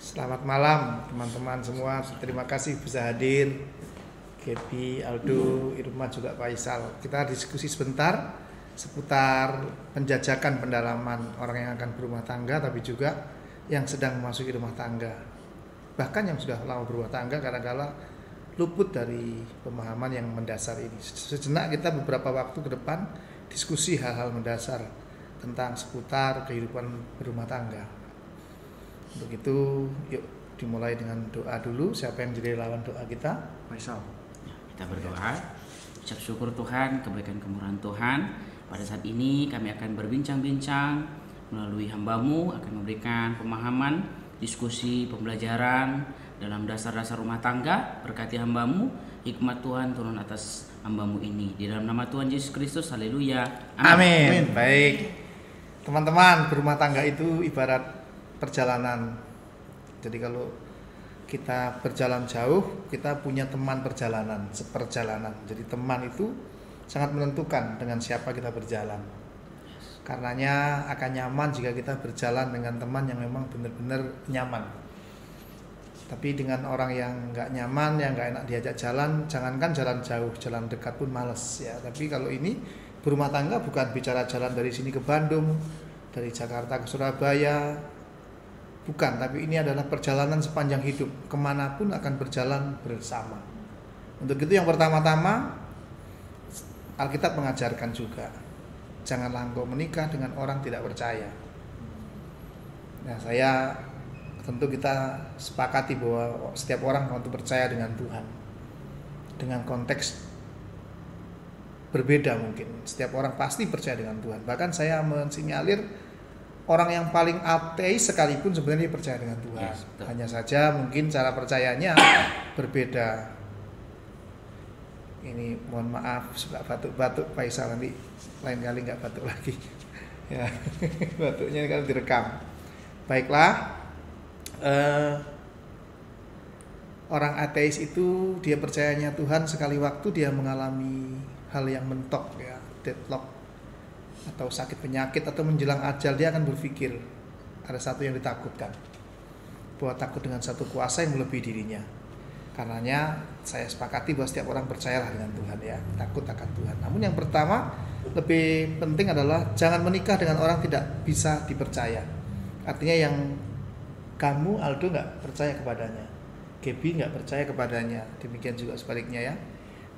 Selamat malam teman-teman semua. Terima kasih bisa hadir. Gebi, Aldo, Irma juga Faisal. Kita diskusi sebentar seputar penjajakan pendalaman orang yang akan berumah tangga, tapi juga yang sedang memasuki rumah tangga. Bahkan yang sudah lama berumah tangga kadang-kala luput dari pemahaman yang mendasar ini. Sejenak kita beberapa waktu ke depan diskusi hal-hal mendasar tentang seputar kehidupan berumah tangga. Untuk itu, yuk dimulai dengan doa dulu. Siapa yang jadi lawan doa kita? Faisal. Kita berdoa. Ucap syukur Tuhan, kebaikan kemurahan Tuhan. Pada saat ini kami akan berbincang-bincang melalui hamba-Mu, akan memberikan pemahaman, diskusi, pembelajaran dalam dasar-dasar rumah tangga. Berkati hamba-Mu, hikmat Tuhan turun atas hamba-Mu ini. Di dalam nama Tuhan Yesus Kristus, haleluya. Amin. Baik. Teman-teman, berumah tangga itu ibarat perjalanan. Jadi kalau kita berjalan jauh, kita punya teman perjalanan, seperjalanan. Jadi teman itu sangat menentukan dengan siapa kita berjalan. Karenanya akan nyaman jika kita berjalan dengan teman yang memang benar-benar nyaman. Tapi dengan orang yang nggak nyaman, yang nggak enak diajak jalan, jangankan jalan jauh, jalan dekat pun males ya. Tapi kalau ini berumah tangga bukan bicara jalan dari sini ke Bandung, dari Jakarta ke Surabaya, bukan, tapi ini adalah perjalanan sepanjang hidup. Kemanapun akan berjalan bersama. Untuk itu yang pertama-tama Alkitab mengajarkan juga, janganlah engkau menikah dengan orang tidak percaya. Nah, tentu kita sepakati bahwa setiap orang tentu percaya dengan Tuhan. Dengan konteks berbeda mungkin. Setiap orang pasti percaya dengan Tuhan. Bahkan saya mensinyalir orang yang paling ateis sekalipun sebenarnya percaya dengan Tuhan. Yes, hanya saja mungkin cara percayanya berbeda. Ini mohon maaf suka batuk-batuk Faisal, nanti lain kali nggak batuk lagi. Ya, batuknya kalau direkam. Baiklah, orang ateis itu dia percayanya Tuhan sekali waktu dia mengalami hal yang mentok ya, deadlock atau sakit penyakit atau menjelang ajal, dia akan berpikir ada satu yang ditakutkan, bahwa takut dengan satu kuasa yang melebihi dirinya. Karenanya saya sepakati bahwa setiap orang percayalah dengan Tuhan ya, takut akan Tuhan. Namun yang pertama lebih penting adalah jangan menikah dengan orang tidak bisa dipercaya. Artinya yang kamu Aldo nggak percaya kepadanya, Gebi nggak percaya kepadanya, demikian juga sebaliknya ya.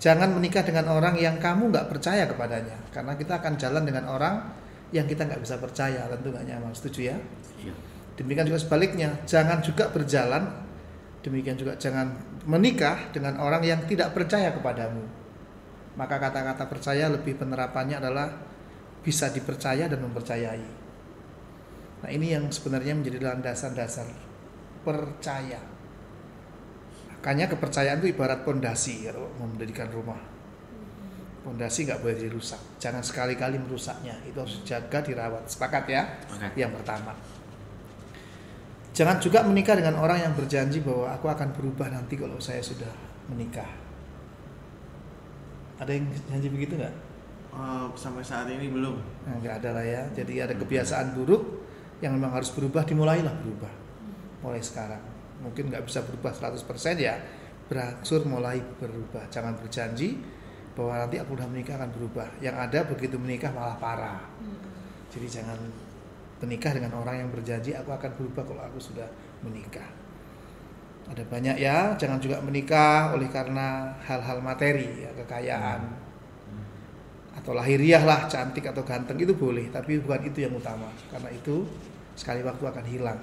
Jangan menikah dengan orang yang kamu nggak percaya kepadanya, karena kita akan jalan dengan orang yang kita nggak bisa percaya, tentu nggak nyaman. Setuju ya? Demikian juga sebaliknya, jangan juga berjalan, demikian juga jangan menikah dengan orang yang tidak percaya kepadamu. Maka kata-kata percaya lebih penerapannya adalah bisa dipercaya dan mempercayai. Nah ini yang sebenarnya menjadi landasan-dasar percaya. Makanya kepercayaan itu ibarat pondasi kalau mendirikan rumah. Pondasi nggak boleh dirusak. Jangan sekali-kali merusaknya. Itu harus dijaga, dirawat. Sepakat ya? Okay. Yang pertama. Jangan juga menikah dengan orang yang berjanji bahwa aku akan berubah nanti kalau saya sudah menikah. Ada yang janji begitu nggak? Sampai saat ini belum. Nah, nggak ada lah ya. Jadi ada kebiasaan buruk yang memang harus berubah, dimulailah berubah. Mulai sekarang. Mungkin nggak bisa berubah 100% ya, berangsur mulai berubah. Jangan berjanji bahwa nanti aku udah menikah akan berubah. Yang ada begitu menikah malah parah. Jadi jangan menikah dengan orang yang berjanji aku akan berubah kalau aku sudah menikah. Ada banyak ya, jangan juga menikah oleh karena hal-hal materi ya, kekayaan atau lahiriah lah, cantik atau ganteng itu boleh, tapi bukan itu yang utama. Karena itu sekali waktu akan hilang.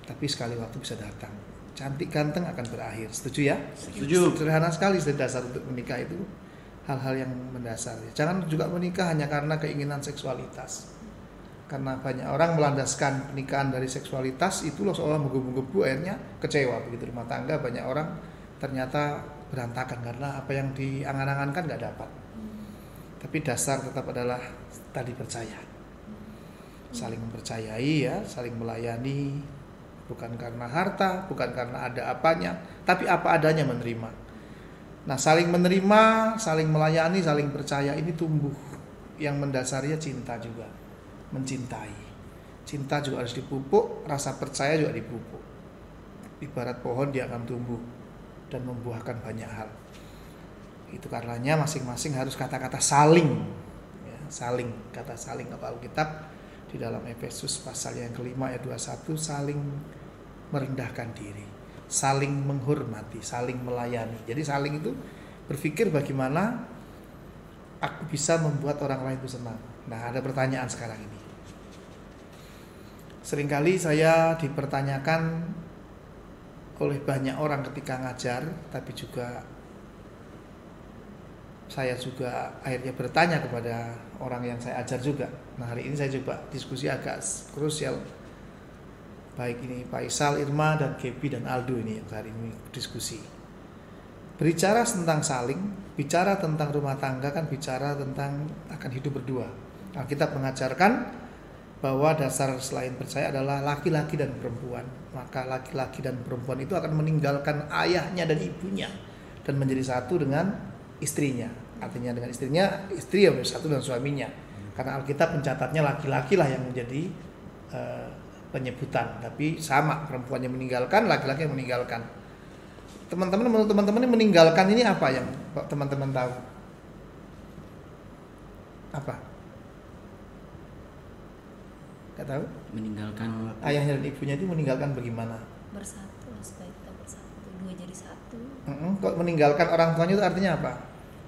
Tapi sekali waktu bisa datang. Cantik ganteng akan berakhir. Setuju ya? Setuju. Sederhana sekali dasar untuk menikah itu hal-hal yang mendasar. Jangan juga menikah hanya karena keinginan seksualitas. Karena banyak orang melandaskan pernikahan dari seksualitas, itu loh seolah menggebu-gebu, akhirnya kecewa begitu rumah tangga. Banyak orang ternyata berantakan karena apa yang diangan-angankan nggak dapat. Tapi dasar tetap adalah tadi percaya. Saling mempercayai ya, saling melayani. Bukan karena harta, bukan karena ada apanya, tapi apa adanya menerima. Nah, saling menerima, saling melayani, saling percaya ini tumbuh. Yang mendasarnya cinta juga. Mencintai. Cinta juga harus dipupuk, rasa percaya juga dipupuk. ibarat pohon dia akan tumbuh dan membuahkan banyak hal. Itu karenanya masing-masing harus kata-kata saling, ya, saling, kata saling apa Alkitab di dalam Efesus pasal yang kelima ayat 21, saling merendahkan diri, saling menghormati, saling melayani. Jadi saling itu berpikir bagaimana aku bisa membuat orang lain itu senang. Nah, ada pertanyaan sekarang ini. Seringkali saya dipertanyakan oleh banyak orang ketika ngajar, tapi juga saya juga akhirnya bertanya kepada orang yang saya ajar juga. Nah, hari ini saya coba diskusi agak krusial. Baik ini Pak Isal, Irma, dan Gebi dan Aldo ini yang hari ini diskusi. Berbicara tentang saling, bicara tentang rumah tangga kan bicara tentang akan hidup berdua. Alkitab mengajarkan bahwa dasar selain percaya adalah laki-laki dan perempuan. Maka laki-laki dan perempuan itu akan meninggalkan ayahnya dan ibunya dan menjadi satu dengan istrinya. Artinya dengan istrinya, istri yang satu dengan suaminya. Karena Alkitab mencatatnya laki-laki lah yang menjadi penyebutan, tapi sama, perempuan yang meninggalkan, laki-laki yang meninggalkan. Teman-teman, menurut teman-teman ini meninggalkan ini apa yang teman-teman tahu? Apa? Gak tahu? Meninggalkan Ayahnya dan ibunya itu meninggalkan bagaimana? Bersatu, supaya kita bersatu, dua jadi satu. Kok meninggalkan orang tuanya itu artinya apa?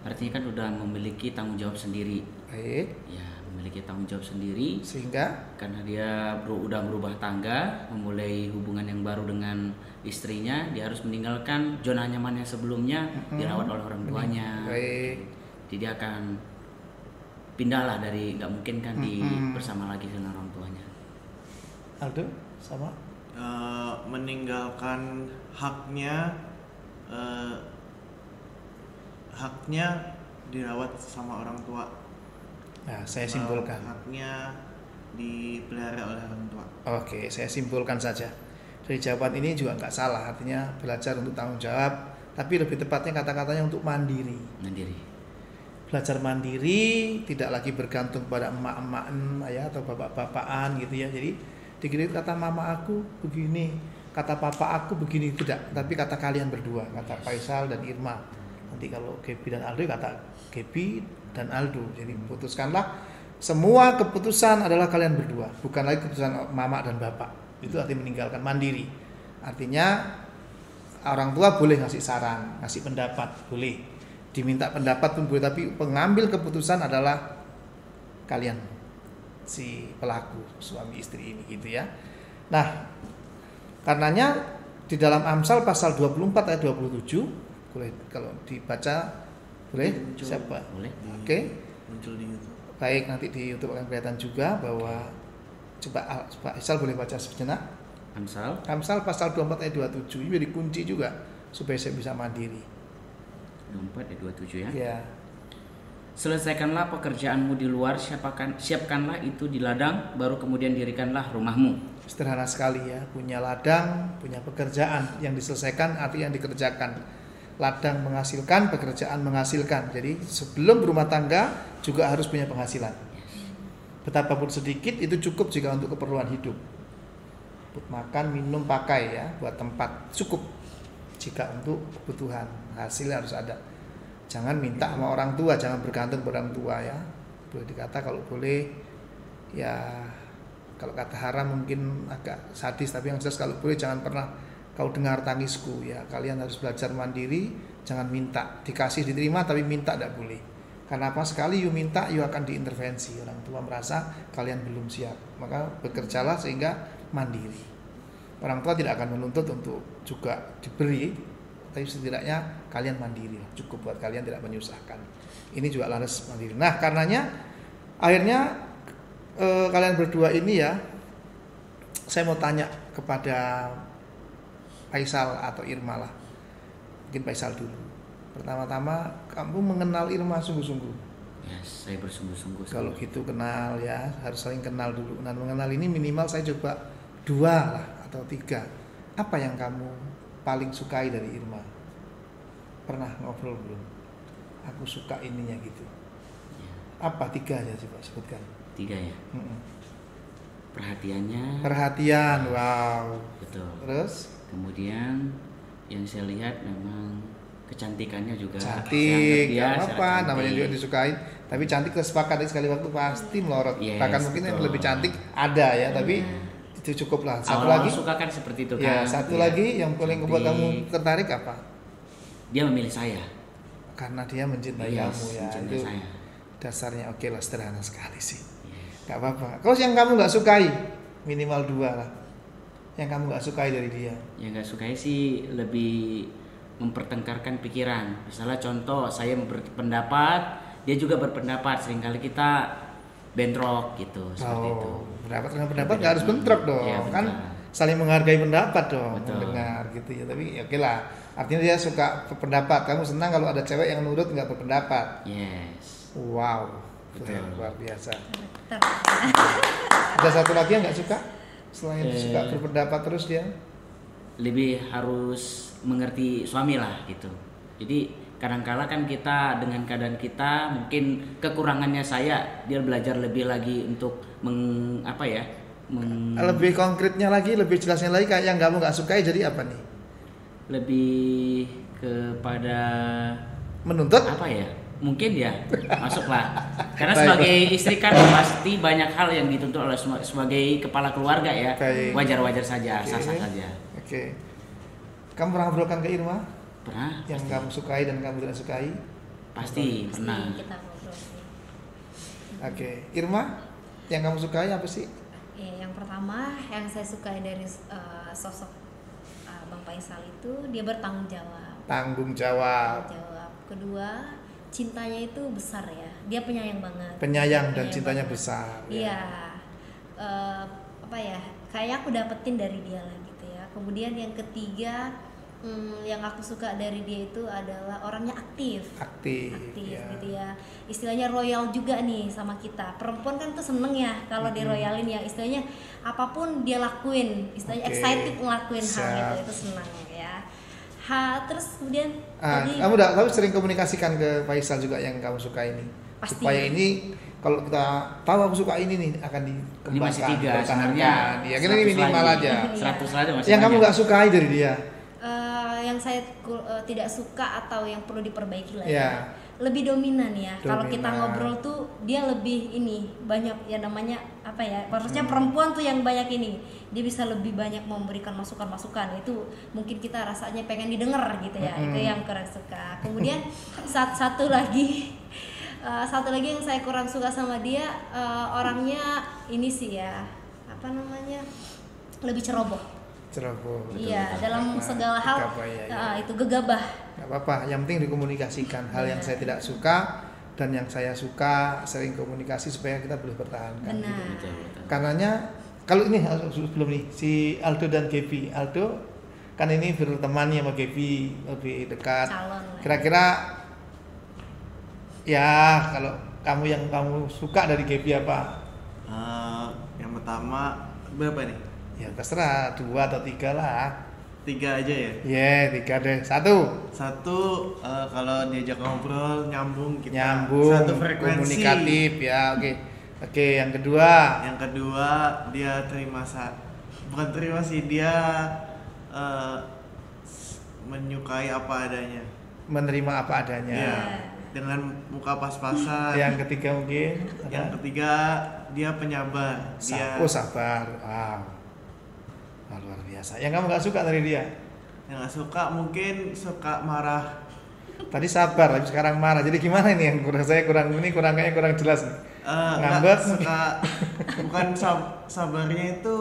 artinya kan udah memiliki tanggung jawab sendiri. Baik. Ya, memiliki tanggung jawab sendiri. Sehingga Karena dia udah berubah tangga, memulai hubungan yang baru dengan istrinya, dia harus meninggalkan zona nyaman yang sebelumnya dirawat oleh orang tuanya. Baik. Jadi dia akan pindahlah dari, nggak mungkin kan bersama lagi dengan orang tuanya. Aldo sama? Meninggalkan haknya dirawat sama orang tua. Nah, saya simpulkan. Haknya dipelihara oleh orang tua. Oke, saya simpulkan saja. Dari jawaban ini juga nggak salah, artinya belajar untuk tanggung jawab, tapi lebih tepatnya kata-katanya untuk mandiri. Mandiri. Belajar mandiri, tidak lagi bergantung pada emak-emak ya atau bapak-bapakan gitu ya. Jadi dikira kata mama aku begini, kata papa aku begini, tidak, tapi kata kalian berdua, kata Faisal dan Irma. Nanti kalau Gebi dan Aldo kata Gebi dan Aldo. Jadi putuskanlah, semua keputusan adalah kalian berdua, bukan lagi keputusan mama dan bapak. Itu artinya meninggalkan mandiri. Artinya orang tua boleh ngasih saran, ngasih pendapat, boleh. Diminta pendapat pun boleh, tapi pengambil keputusan adalah kalian, si pelaku, suami istri ini gitu ya. Nah, karenanya di dalam Amsal pasal 24 ayat 27, boleh kalau dibaca, boleh? Muncul. Siapa? Boleh. Oke. Muncul di YouTube. Baik, nanti di YouTube akan kelihatan juga bahwa coba Pak Isal boleh baca sejenak. Amsal Amsal pasal 24 ayat 27 ini dikunci juga supaya saya bisa mandiri. 24 ayat 27 ya. Ya. Selesaikanlah pekerjaanmu di luar, siapkanlah itu di ladang, baru kemudian dirikanlah rumahmu. Sederhana sekali ya, punya ladang, punya pekerjaan yang diselesaikan, arti yang dikerjakan. Ladang menghasilkan, pekerjaan menghasilkan. Jadi sebelum berumah tangga juga harus punya penghasilan. Betapapun sedikit itu cukup jika untuk keperluan hidup. Untuk makan, minum, pakai ya, buat tempat cukup. Jika untuk kebutuhan, hasil harus ada. Jangan minta sama orang tua, jangan bergantung pada orang tua ya. Boleh dikata kalau boleh ya, kalau kata haram mungkin agak sadis, tapi yang jelas kalau boleh jangan pernah kau dengar tangisku ya. Kalian harus belajar mandiri, jangan minta, dikasih diterima tapi minta tidak boleh. Karena apa? Sekali you minta, you akan diintervensi. Orang tua merasa kalian belum siap, maka bekerjalah sehingga mandiri. Orang tua tidak akan menuntut untuk juga diberi, tapi setidaknya kalian mandiri, cukup buat kalian, tidak menyusahkan. Ini juga laras mandiri. Nah, karenanya akhirnya kalian berdua ini ya, saya mau tanya kepada Faisal atau Irma lah. Mungkin Faisal dulu. Pertama-tama, kamu mengenal Irma sungguh-sungguh? Yes, saya bersungguh-sungguh. Kalau gitu kenal ya, harus saling kenal dulu. Dan mengenal ini minimal saya coba 2 lah atau 3. Apa yang kamu paling sukai dari Irma? Pernah ngobrol belum? Aku suka ininya gitu. Ya, Apa 3 aja coba sebutkan. 3 ya. perhatiannya. Perhatian, wow. Betul. Terus Kemudian yang saya lihat memang kecantikannya juga. cantik, Saya anggap dia apa sangat cantik. namanya juga disukai. Tapi cantik sepakat sekali waktu pasti melorot. Yes, Bahkan mungkin yang betul. lebih cantik ada ya, tapi itu cukup lah. Satu Awal-awal lagi, suka kan seperti itu ya kan. satu Iya. lagi yang paling membuat Cantik. kamu tertarik apa? Dia memilih saya. Karena dia mencintai Yes, kamu ya. mencintai Itu saya. dasarnya oke lah, sederhana sekali sih. Yes. Gak apa-apa. Kalau yang kamu nggak sukai, minimal 2 lah. Yang kamu nggak sukai dari dia. Yang nggak sukai sih lebih mempertengkarkan pikiran. Misalnya contoh saya berpendapat, dia juga berpendapat. Seringkali kita bentrok gitu seperti itu. Pendapat dengan pendapat nggak harus bentrok dong. Iya, Kan betul. saling menghargai pendapat dong, Betul. mendengar gitu ya. Tapi ya oke lah. Artinya dia suka berpendapat. Kamu senang kalau ada cewek yang nurut nggak berpendapat. Yes. Wow, Betul. luar biasa. Karakter. Ada satu lagi yang nggak suka? Selain suka berpendapat terus dia? Lebih harus mengerti suami lah gitu. Jadi kadang-kala kan kita dengan keadaan kita mungkin kekurangannya saya, dia belajar lebih lagi untuk Lebih konkretnya lagi, lebih jelasnya lagi kayak yang kamu nggak sukai jadi apa nih? lebih kepada Menuntut? apa ya? Mungkin ya masuklah. Karena Baik. sebagai istri kan pasti banyak hal yang dituntut oleh sebagai kepala keluarga ya. Baik. Wajar-wajar saja, Oke. sah-sah saja. Oke. Kamu pernah ngobrolkan ke Irma Pernah? yang Pasti. kamu sukai dan kamu tidak sukai? Pasti Pasti pernah. kita ngobrol sih. Oke. Irma, yang kamu sukai apa sih? Yang pertama yang saya sukai dari sosok Bang Faisal itu dia bertanggung jawab. Tanggung jawab. Kedua, cintanya itu besar ya. Dia penyayang banget. Penyayang dan Penyayang cintanya banget. besar. Iya. Apa ya? Kayak aku dapetin dari dia lah gitu ya. Kemudian yang ketiga, yang aku suka dari dia itu adalah orangnya aktif. Aktif. Aktif Ya. gitu ya. Istilahnya royal juga nih sama kita. Perempuan kan tuh seneng ya kalau diroyalin ya. Istilahnya apapun dia lakuin. Istilahnya Oke. excited ngelakuin hal Siap. itu senang ya. Terus kemudian tadi Kamu sering komunikasikan ke Faisal juga yang kamu suka ini. Pasti. Supaya ini kalau kita tahu aku suka ini nih akan dikembangkan. Ini masih 3 dipertahankan. sebenarnya. Ya kan ini 100 minimal lagi. aja. 100 aja masih. Yang kamu banyak. nggak sukai dari dia? yang saya tidak suka atau yang perlu diperbaiki lagi. Ya. Lebih dominan ya. Kalau kita Dominan. ngobrol tuh dia lebih ini banyak ya namanya apa ya? Harusnya perempuan tuh yang banyak ini. Dia bisa lebih banyak memberikan masukan-masukan. Itu mungkin kita rasanya pengen didengar gitu ya. Itu yang kurang suka. Kemudian satu lagi yang saya kurang suka sama dia orangnya ini sih ya. Apa namanya? Lebih ceroboh. Ceroboh. Iya, dalam segala hal Gegabah, ya. itu gegabah. Gak apa-apa, yang penting dikomunikasikan hal yang saya tidak suka dan yang saya suka, sering komunikasi supaya kita boleh bertahankan. Benar. Betul, betul. Karenanya kalau ini sebelum nih si Aldo dan Gaby, Aldo kan ini berteman sama Gaby lebih dekat. Calon lah. Kira-kira ya kalau kamu yang kamu suka dari Gaby apa? Yang pertama berapa nih? Ya terserah 2 atau 3 lah. 3 aja ya. Ya 3 deh. 1 Satu, kalau diajak ngobrol nyambung kita. nyambung, Satu frekuensi. komunikatif ya. Oke, yang kedua Yang kedua dia bukan terima sih, dia menyukai apa adanya. menerima apa adanya. Iya. Dengan muka pas-pasan. Yang ketiga mungkin Yang ketiga dia penyabar. Dia sabar. Wow. Wah, luar biasa. Yang kamu nggak suka dari dia? yang nggak suka mungkin suka marah. Tadi sabar, tapi sekarang marah. Jadi gimana ini yang kayaknya kurang jelas nih. Nggak Ngambek. suka, bukan sabarnya itu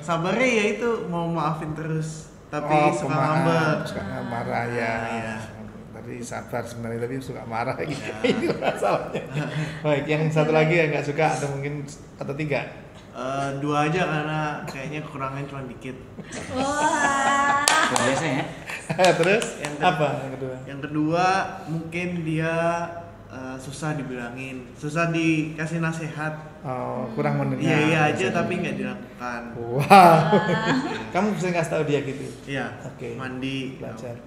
sabarnya ya itu mau maafin terus, tapi suka ngambek. Suka marah ya. Iya. Tadi sabar sebenarnya, tapi suka marah gitu. Ini masalahnya. Baik, yang satu lagi yang nggak suka atau mungkin atau 3? 2 aja karena kayaknya kurangnya cuma dikit. Wah. Biasa ya. Terus Yang apa yang kedua? Yang kedua mungkin dia susah dibilangin, susah dikasih nasihat. Oh, kurang mendengar. Iya aja tapi nggak dilakukan. Wow. Kamu bisa kasih tahu dia gitu. Iya. Oke. Mandi. Belajar.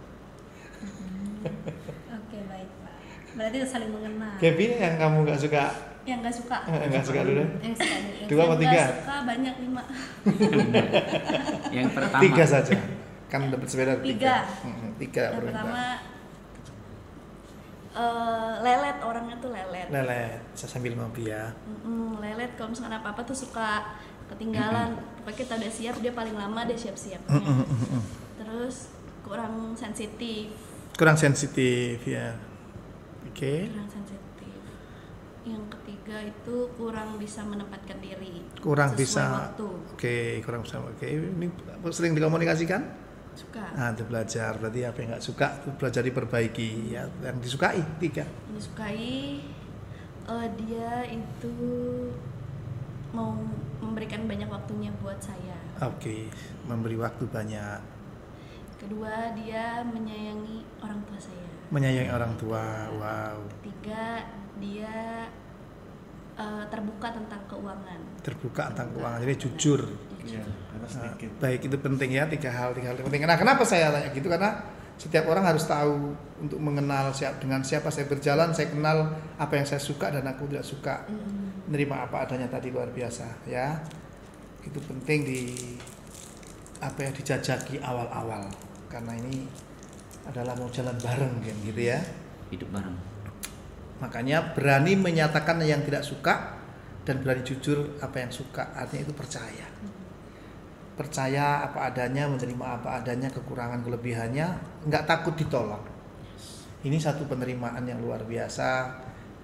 Oke, baik, Pak. Berarti saling mengenal. Gaby yang kamu nggak suka Yang nggak suka. Enggak suka dulu. Yang suka dulu. Dua apa Yang tiga? nggak suka banyak 5. Yang pertama. Tiga saja. Kan dapat sepeda Tiga. Tiga Yang perintah. pertama lelet, orangnya tuh lelet. Lelet, saya sambil ngopi ya. Lelet kalau misalkan apa-apa tuh suka ketinggalan. Pokoknya kita udah siap, dia paling lama dia siap-siapnya. Terus kurang sensitif. Kurang sensitif ya. Oke. Kurang sensitif. Yang ketiga itu kurang bisa menempatkan diri. Kurang sesuai bisa. waktu. Oke, kurang bisa. Oke, ini sering dikomunikasikan? Suka. Nah, itu belajar. Berarti apa yang nggak suka itu belajar diperbaiki ya. Yang disukai tiga. Disukai dia itu mau memberikan banyak waktunya buat saya. Oke, memberi waktu banyak. Kedua, dia menyayangi orang tua saya. Menyayangi orang tua. Wow. Tiga, dia terbuka tentang keuangan. Terbuka tentang keuangan. Jadi jujur. Iya, karena sedikit. Baik, itu penting ya, tiga hal yang penting. Nah, kenapa saya tanya gitu? Karena setiap orang harus tahu untuk mengenal dengan siapa saya berjalan, saya kenal apa yang saya suka dan aku tidak suka. Menerima apa adanya tadi luar biasa ya. Itu penting dijajaki awal-awal. Karena ini adalah mau jalan bareng kan gitu ya. Hidup bareng. Makanya berani menyatakan yang tidak suka dan berani jujur apa yang suka. Artinya itu percaya. Percaya apa adanya, menerima apa adanya, kekurangan kelebihannya, nggak takut ditolak. Ini satu penerimaan yang luar biasa.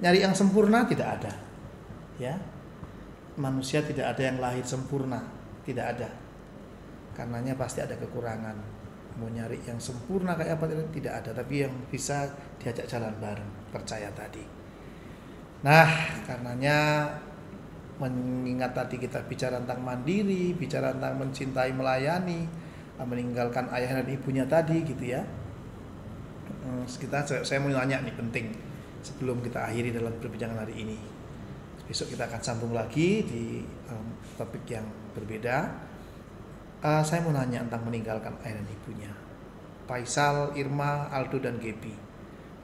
Nyari yang sempurna tidak ada. Ya. Manusia tidak ada yang lahir sempurna, tidak ada. Karenanya pasti ada kekurangan. Mau nyari yang sempurna kayak apa tidak ada, tapi yang bisa diajak jalan bareng, percaya tadi. Nah, karenanya mengingat tadi kita bicara tentang mandiri, bicara tentang mencintai, melayani, meninggalkan ayah dan ibunya tadi gitu ya. Saya mau nanya nih penting sebelum kita akhiri dalam perbincangan hari ini. Besok kita akan sambung lagi di topik yang berbeda. Saya mau nanya tentang meninggalkan ayah dan ibunya. Faisal, Irma, Aldo dan Gebi.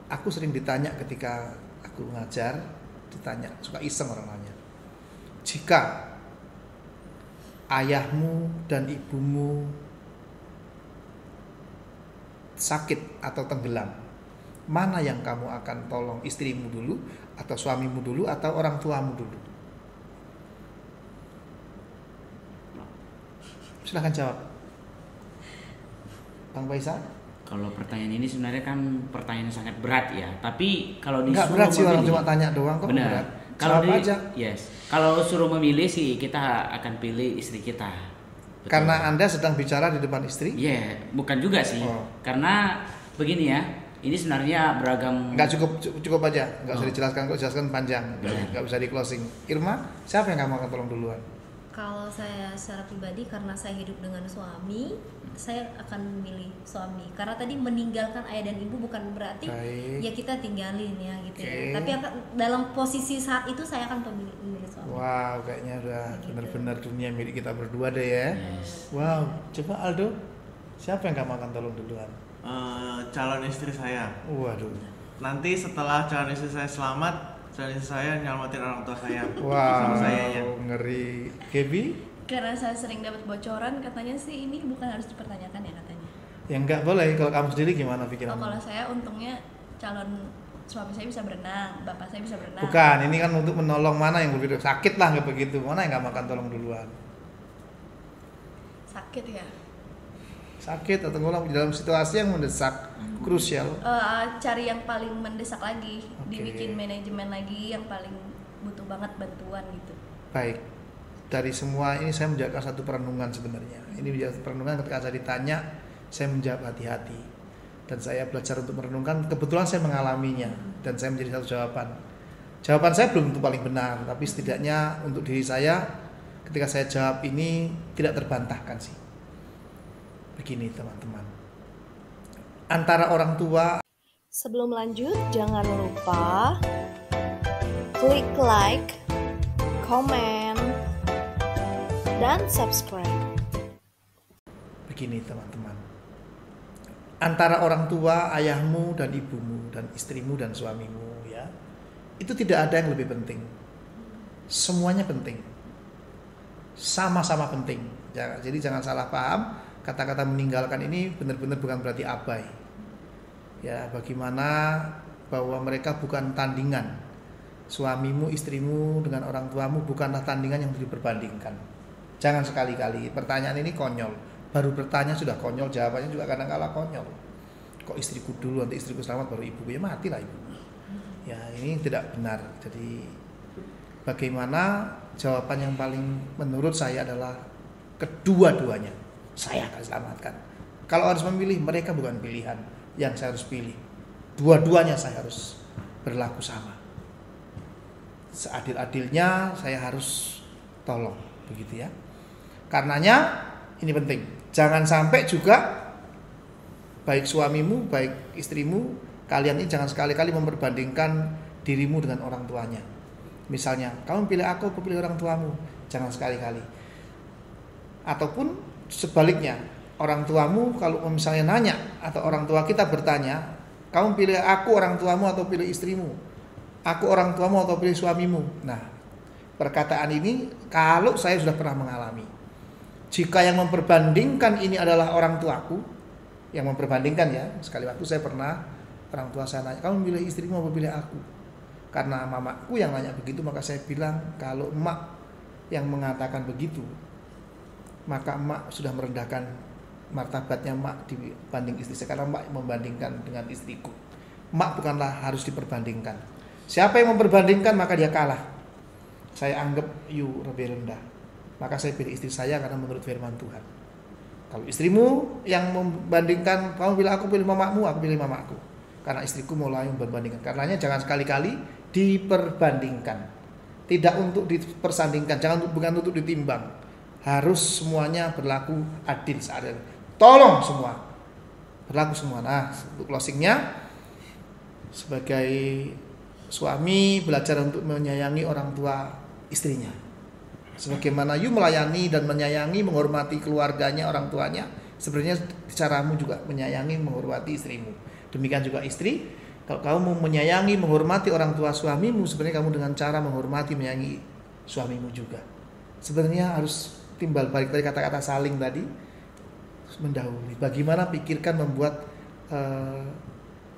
Aku sering ditanya ketika aku ngajar, ditanya, suka iseng orang nanya. Jika ayahmu dan ibumu sakit atau tenggelam, mana yang kamu akan tolong, istrimu dulu atau suamimu dulu atau orang tuamu dulu? Silahkan jawab, Bang Faisal. Kalau pertanyaan ini sebenarnya kan pertanyaan yang sangat berat ya. Tapi kalau Enggak disuruh berat sih, orang memilih, cuma tanya doang kok. benar. Berat. Kalau Jawab aja. Kalau suruh memilih sih kita akan pilih istri kita. Betul. Karena Anda sedang bicara di depan istri? Iya, bukan juga sih. Oh. Karena begini ya, ini sebenarnya beragam. Enggak cukup aja, enggak usah Oh. dijelaskan, kok jelaskan panjang, enggak bisa di closing. Irma, siapa yang kamu akan tolong duluan? Kalau saya secara pribadi karena saya hidup dengan suami, saya akan memilih suami. Karena tadi meninggalkan ayah dan ibu bukan berarti Baik. ya kita tinggalin ya gitu Oke. ya. Tapi dalam posisi saat itu saya akan memilih suami. Wow, kayaknya udah Gitu. benar-benar dunia milik kita berdua deh ya. Yes. Wow, coba Aldo, siapa yang kamu akan tolong duluan? Calon istri saya. Waduh, Nanti setelah calon istri saya selamat, calon istri saya nyelamatin orang tua saya. wow, Sama sayanya. ngeri. Gebi? Karena saya sering dapat bocoran, katanya sih ini bukan harus dipertanyakan ya katanya. Ya enggak boleh, kalau kamu sendiri gimana Oh, pikiranmu? kalau saya untungnya calon suami saya bisa berenang, bapak saya bisa berenang. Bukan, ini kan untuk menolong mana yang berbeda. Sakit lah nggak begitu, mana yang kamu akan tolong duluan? Sakit ya. Sakit atau tolong dalam situasi yang mendesak, krusial. Cari yang paling mendesak lagi, Oke. dibikin manajemen lagi yang paling butuh banget bantuan gitu. Baik, dari semua ini saya menjaga satu perenungan sebenarnya. Ini menjadi perenungan ketika saya ditanya, saya menjawab hati-hati. Dan saya belajar untuk merenungkan, kebetulan saya mengalaminya. Dan saya menjadi satu jawaban. Jawaban saya belum tentu paling benar, tapi setidaknya untuk diri saya, ketika saya jawab ini tidak terbantahkan sih. Begini teman-teman, antara orang tua. Sebelum lanjut, jangan lupa klik like, komen, dan subscribe. Begini teman-teman, antara orang tua, ayahmu dan ibumu dan istrimu dan suamimu ya, itu tidak ada yang lebih penting. Semuanya penting. Sama-sama penting. Jadi jangan salah paham, kata-kata meninggalkan ini benar-benar bukan berarti abai. Ya, bagaimana bahwa mereka bukan tandingan. Suamimu, istrimu dengan orang tuamu bukanlah tandingan yang diperbandingkan. Jangan sekali-kali. Pertanyaan ini konyol. Baru bertanya sudah konyol, jawabannya juga kadang-kala konyol. Kok istriku dulu, nanti istriku selamat baru ibuku, ya matilah ibu. Ya, ini tidak benar. Jadi bagaimana jawaban yang paling menurut saya adalah kedua-duanya saya akan selamatkan. Kalau harus memilih, mereka bukan pilihan yang saya harus pilih. Dua-duanya saya harus berlaku sama. Seadil-adilnya saya harus tolong, begitu ya. Karenanya ini penting. Jangan sampai juga baik suamimu, baik istrimu, kalian ini jangan sekali-kali memperbandingkan dirimu dengan orang tuanya. Misalnya, kamu pilih aku pilih orang tuamu. Jangan sekali-kali. Ataupun sebaliknya, orang tuamu kalau misalnya nanya atau orang tua kita bertanya, kamu pilih aku orang tuamu atau pilih istrimu? Aku orang tuamu atau pilih suamimu? Nah, perkataan ini kalau saya sudah pernah mengalami. Jika yang memperbandingkan ini adalah orang tuaku, yang memperbandingkan ya, sekali waktu saya pernah orang tua saya nanya, kamu pilih istrimu atau pilih aku? Karena mamaku yang nanya begitu, maka saya bilang kalau emak yang mengatakan begitu, maka emak sudah merendahkan martabatnya emak dibanding istri saya, karena emak membandingkan dengan istriku. Emak bukanlah harus diperbandingkan. Siapa yang memperbandingkan maka dia kalah. Saya anggap you lebih rendah. Maka saya pilih istri saya karena menurut firman Tuhan. Kalau istrimu yang membandingkan, kamu pilih aku pilih mamamu, aku pilih mamaku. Karena istriku mulai membandingkan. Karenanya jangan sekali-kali diperbandingkan. Tidak untuk dipersandingkan, bukan untuk ditimbang. Harus semuanya berlaku adil seadil. Tolong semua berlaku semua. Nah, untuk closingnya, sebagai suami belajar untuk menyayangi orang tua istrinya. Sebagaimana you melayani dan menyayangi, menghormati keluarganya, orang tuanya, sebenarnya caramu juga menyayangi, menghormati istrimu. Demikian juga istri, kalau kamu mau menyayangi, menghormati orang tua suamimu, sebenarnya kamu dengan cara menghormati, menyayangi suamimu juga. Sebenarnya harus timbal balik dari kata-kata saling tadi, mendahului. Bagaimana pikirkan membuat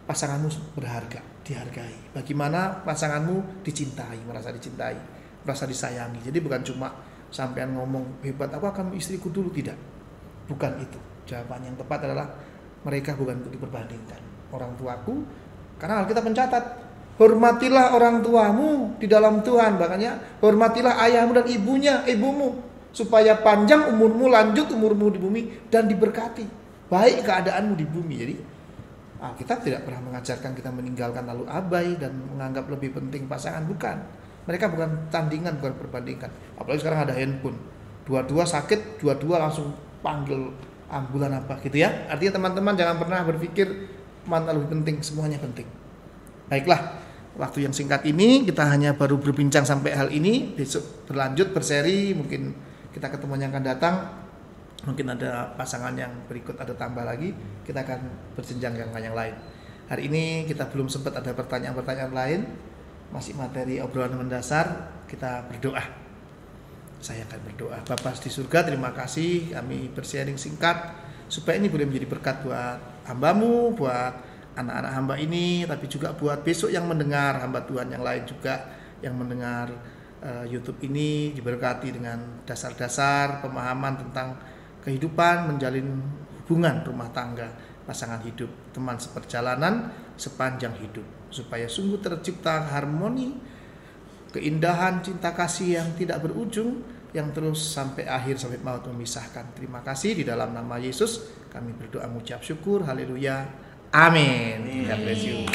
pasanganmu berharga, dihargai. Bagaimana pasanganmu dicintai, merasa dicintai, merasa disayangi. Jadi bukan cuma sampean ngomong hebat apa kamu istriku dulu, tidak. Bukan itu. Jawaban yang tepat adalah mereka bukan untuk diperbandingkan. Orang tuaku, karena Alkitab mencatat, hormatilah orang tuamu di dalam Tuhan. Makanya hormatilah ayahmu dan ibumu, supaya panjang umurmu, lanjut umurmu di bumi dan diberkati. Baik keadaanmu di bumi. Jadi Alkitab tidak pernah mengajarkan kita meninggalkan lalu abai dan menganggap lebih penting pasangan, bukan. Mereka bukan tandingan, bukan perbandingkan. Apalagi sekarang ada handphone. Dua-dua sakit, dua-dua langsung panggil ambulan apa gitu ya. Artinya teman-teman jangan pernah berpikir mana lebih penting, semuanya penting. Baiklah, waktu yang singkat ini kita hanya baru berbincang sampai hal ini. Besok berlanjut berseri, mungkin kita ketemu yang akan datang. Mungkin ada pasangan yang berikut, ada tambah lagi, kita akan berjenjang yang lain. Hari ini kita belum sempat ada pertanyaan-pertanyaan lain, masih materi obrolan mendasar. Kita berdoa. Saya akan berdoa. Bapa di surga, terima kasih kami bersharing singkat supaya ini boleh menjadi berkat buat hamba-Mu, buat anak-anak hamba ini, tapi juga buat besok yang mendengar, hamba Tuhan yang lain juga yang mendengar YouTube ini, diberkati dengan dasar-dasar pemahaman tentang kehidupan, menjalin hubungan rumah tangga, pasangan hidup, teman seperjalanan sepanjang hidup, supaya sungguh tercipta harmoni, keindahan, cinta kasih yang tidak berujung, yang terus sampai akhir, sampai maut memisahkan. Terima kasih, di dalam nama Yesus kami berdoa mengucap syukur. Haleluya. Amin. God bless you.